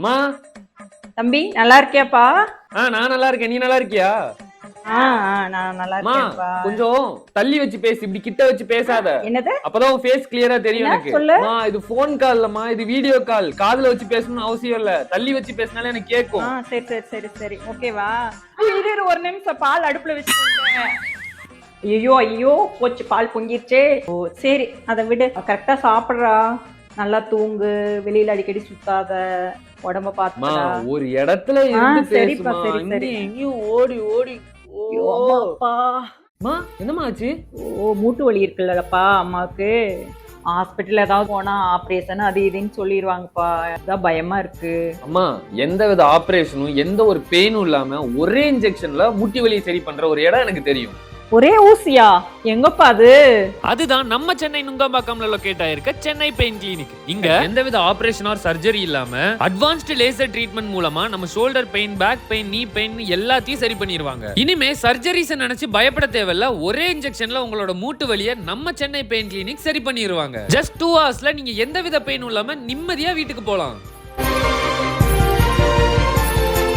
மா. தம்பி நல்லா இருக்கியாப்பா? நான் நல்லா இருக்கேன். நீ நல்லா இருக்கியா? நான் நல்லா மா, இருக்கேன்ப்பா. கொஞ்சம் தள்ளி வச்சு பேசு, இப்படி கிட்ட வச்சு பேசாத. என்னது? அப்பதான் உன் ஃபேஸ் கிளியரா தெரியும் என்ன எனக்கு. சொல்லு? மா, இது போன் கால் இல்லம்மா, இது வீடியோ கால். காதுல வச்சு பேசணும்னு அவசியம் இல்ல. தள்ளி வச்சு பேசினாலே எனக்கு கேட்கும். சரி சரி சரி சரி ஓகேவா? இரு ஒரு நிமிஷம், பால் அடுப்புல வச்சுட்டேன். ஐயோ ஐயோ போச்சு, பால் பொங்கிருச்சே. ஓ சரி, அதை விடு. கரெக்டா சாப்பிடுறா, நல்லா தூங்கு, வெளியில அடிக்கடி சுத்தாத, உடம்ப மா, பாத்துடா. ஒரு இடத்துல இருந்து சரிப்பா, பேசுமா. சரி சரி. எங்கேயும் ஓடி ஓடி. ஐயோ அம்மாப்பா. மா, என்னம்மா ஆச்சு? ஓ மூட்டு வலி இருக்குல்லப்பா அம்மாவுக்கு. ஹாஸ்பிட்டல் ஏதாவது போனா ஆப்ரேஷன் அது இதுன்னு சொல்லிடுவாங்கப்பா, அதான் பயமா இருக்கு. அம்மா, எந்த வித ஆபரேஷனும் எந்த ஒரு பெயினும் இல்லாம ஒரே இன்ஜெக்ஷன்ல முட்டி வலியை சரி பண்ற ஒரு இடம் எனக்கு தெரியும். ஒரே ஊசியா? எங்கப்பா அது? அதுதான் நம்ம சென்னை நுங்கம்பாக்கம்ல லொகேட் ஆயிருக்க சென்னை பெயின் கிளினிக். இங்க எந்தவித ஆபரேஷன் ஆர் சர்ஜரி இல்லாம அட்வான்ஸ்டு லேசர் ட்ரீட்மெண்ட் மூலமா நம்ம ஷோல்டர் பெயின், பேக் பெயின், நீ பெயின் எல்லாத்தையும் சரி பண்ணிடுவாங்க. இனிமே சர்ஜரிஸ் நினைச்சு பயப்பட தேவையில்ல. ஒரே இன்ஜெக்ஷன்ல உங்களோட மூட்டு வலியை நம்ம சென்னை பெயின் கிளினிக் சரி பண்ணிடுவாங்க. ஜஸ்ட் 2 ஹவர்ஸ்ல நீங்க எந்தவித பெயினும் இல்லாம நிம்மதியா வீட்டுக்கு போலாம்.